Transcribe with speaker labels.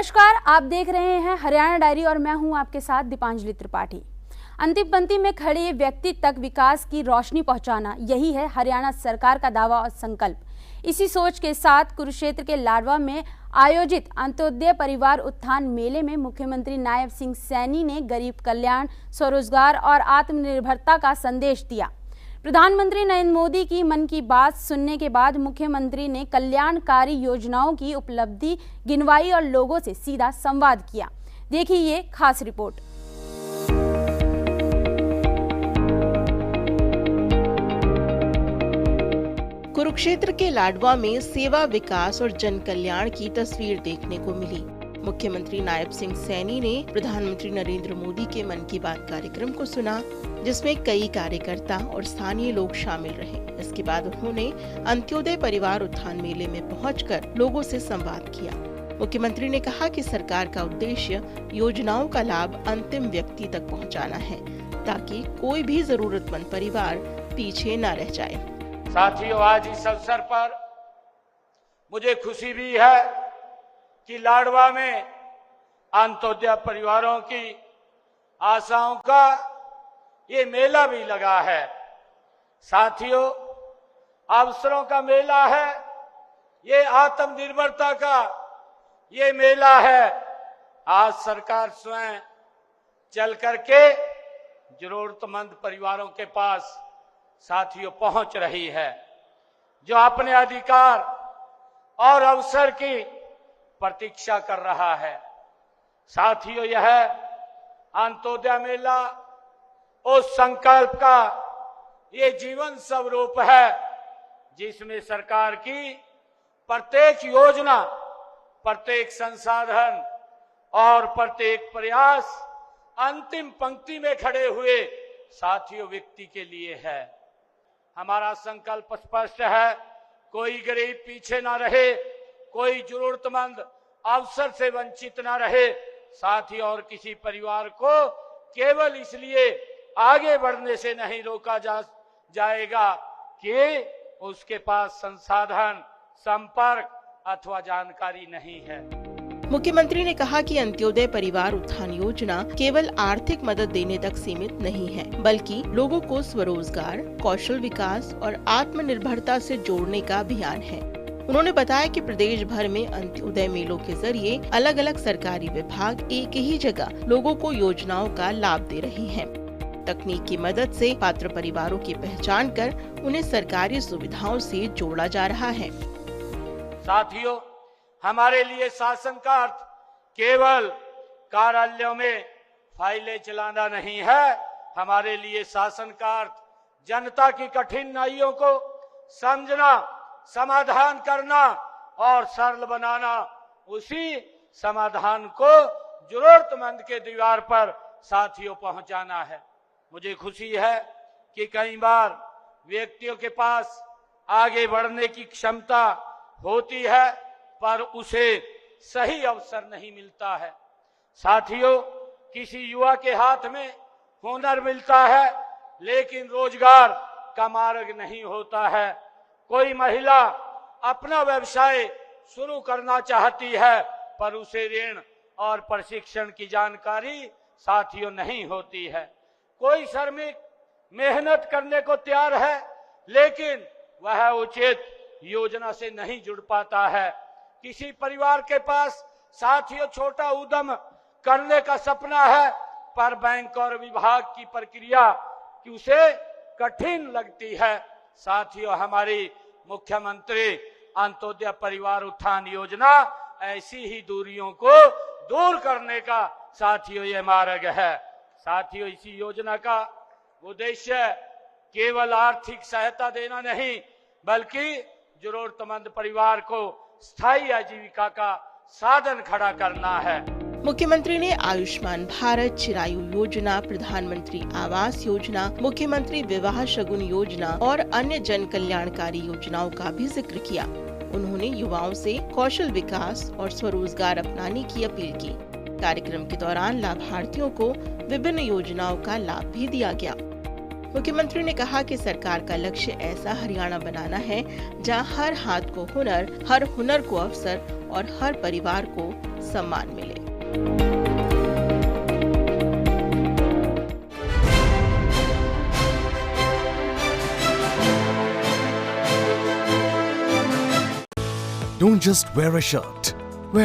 Speaker 1: नमस्कार, आप देख रहे हैं हरियाणा डायरी और मैं हूं आपके साथ दीपांजलि त्रिपाठी। अंतिम पंक्ति में खड़े व्यक्ति तक विकास की रोशनी पहुंचाना, यही है हरियाणा सरकार का दावा और संकल्प। इसी सोच के साथ कुरुक्षेत्र के लाडवा में आयोजित अंत्योदय परिवार उत्थान मेले में मुख्यमंत्री नायब सिंह सैनी ने गरीब कल्याण, स्वरोजगार और आत्मनिर्भरता का संदेश दिया। प्रधानमंत्री नरेंद्र मोदी की मन की बात सुनने के बाद मुख्यमंत्री ने कल्याणकारी योजनाओं की उपलब्धि गिनवाई और लोगों से सीधा संवाद किया। देखिए ये खास रिपोर्ट।
Speaker 2: कुरुक्षेत्र के लाडवा में सेवा, विकास और जन कल्याण की तस्वीर देखने को मिली। मुख्यमंत्री नायब सिंह सैनी ने प्रधानमंत्री नरेंद्र मोदी के मन की बात कार्यक्रम को सुना, जिसमें कई कार्यकर्ता और स्थानीय लोग शामिल रहे। इसके बाद उन्होंने अंत्योदय परिवार उत्थान मेले में पहुंचकर लोगों से संवाद किया। मुख्यमंत्री ने कहा कि सरकार का उद्देश्य योजनाओं का लाभ अंतिम व्यक्ति तक पहुंचाना है, ताकि कोई भी जरूरतमंद परिवार पीछे न रह जाए।
Speaker 3: साथियों, आज इस अवसर पर मुझे खुशी भी है कि लाडवा में अंत्योदय परिवारों की आशाओं का ये मेला भी लगा है। साथियों, अवसरों का मेला है, ये आत्मनिर्भरता का ये मेला है। आज सरकार स्वयं चल करके जरूरतमंद परिवारों के पास साथियों पहुंच रही है, जो अपने अधिकार और अवसर की प्रतीक्षा कर रहा है। साथियों, यह अंत्योदय मेला उस संकल्प का ये जीवन स्वरूप है, जिसमें सरकार की प्रत्येक योजना, प्रत्येक संसाधन और प्रत्येक प्रयास अंतिम पंक्ति में खड़े हुए साथियों व्यक्ति के लिए है। हमारा संकल्प स्पष्ट है, कोई गरीब पीछे ना रहे, कोई जरूरतमंद अवसर से वंचित ना रहे। साथियों, और किसी परिवार को केवल इसलिए आगे बढ़ने से नहीं रोका जाएगा कि उसके पास संसाधन, संपर्क अथवा जानकारी नहीं है।
Speaker 2: मुख्यमंत्री ने कहा कि अंत्योदय परिवार उत्थान योजना केवल आर्थिक मदद देने तक सीमित नहीं है, बल्कि लोगों को स्वरोजगार, कौशल विकास और आत्मनिर्भरता से जोड़ने का अभियान है। उन्होंने बताया कि प्रदेश भर में अंत्योदय मेलों के जरिए अलग अलग सरकारी विभाग एक ही जगह लोगों को योजनाओं का लाभ दे रहे हैं। तकनीक की मदद से पात्र परिवारों की पहचान कर उन्हें सरकारी सुविधाओं से जोड़ा जा रहा है।
Speaker 3: साथियों, हमारे लिए शासन का अर्थ केवल कार्यालयों में फाइलें चलाना नहीं है। हमारे लिए शासन का अर्थ जनता की कठिनाइयों को समझना, समाधान करना और सरल बनाना, उसी समाधान को जरूरतमंद के दीवार पर साथियों पहुंचाना है। मुझे खुशी है कि कई बार व्यक्तियों के पास आगे बढ़ने की क्षमता होती है, पर उसे सही अवसर नहीं मिलता है। साथियों, किसी युवा के हाथ में हुनर मिलता है, लेकिन रोजगार का मार्ग नहीं होता है। कोई महिला अपना व्यवसाय शुरू करना चाहती है, पर उसे ऋण और प्रशिक्षण की जानकारी साथियों नहीं होती है। कोई श्रमिक मेहनत करने को तैयार है, लेकिन वह उचित योजना से नहीं जुड़ पाता है। किसी परिवार के पास साथियों छोटा उद्यम करने का सपना है, पर बैंक और विभाग की प्रक्रिया की उसे कठिन लगती है। साथियों, हमारी मुख्यमंत्री अंत्योदय परिवार उत्थान योजना ऐसी ही दूरियों को दूर करने का साथियों ये मार्ग है। साथियों, इसी योजना का उद्देश्य केवल आर्थिक सहायता देना नहीं, बल्कि जरूरतमंद परिवार को स्थायी आजीविका का साधन खड़ा करना है।
Speaker 2: मुख्यमंत्री ने आयुष्मान भारत, चिरायु योजना, प्रधानमंत्री आवास योजना, मुख्यमंत्री विवाह शगुन योजना और अन्य जन कल्याणकारी योजनाओं का भी जिक्र किया। उन्होंने युवाओं से कौशल विकास और स्वरोजगार अपनाने की अपील की। कार्यक्रम के दौरान लाभार्थियों को विभिन्न योजनाओं का लाभ भी दिया गया। मुख्यमंत्री ने कहा कि सरकार का लक्ष्य ऐसा हरियाणा बनाना है जहां हर हाथ को हुनर, हर हुनर को अवसर और हर परिवार को सम्मान मिले।
Speaker 4: Don't just wear a shirt.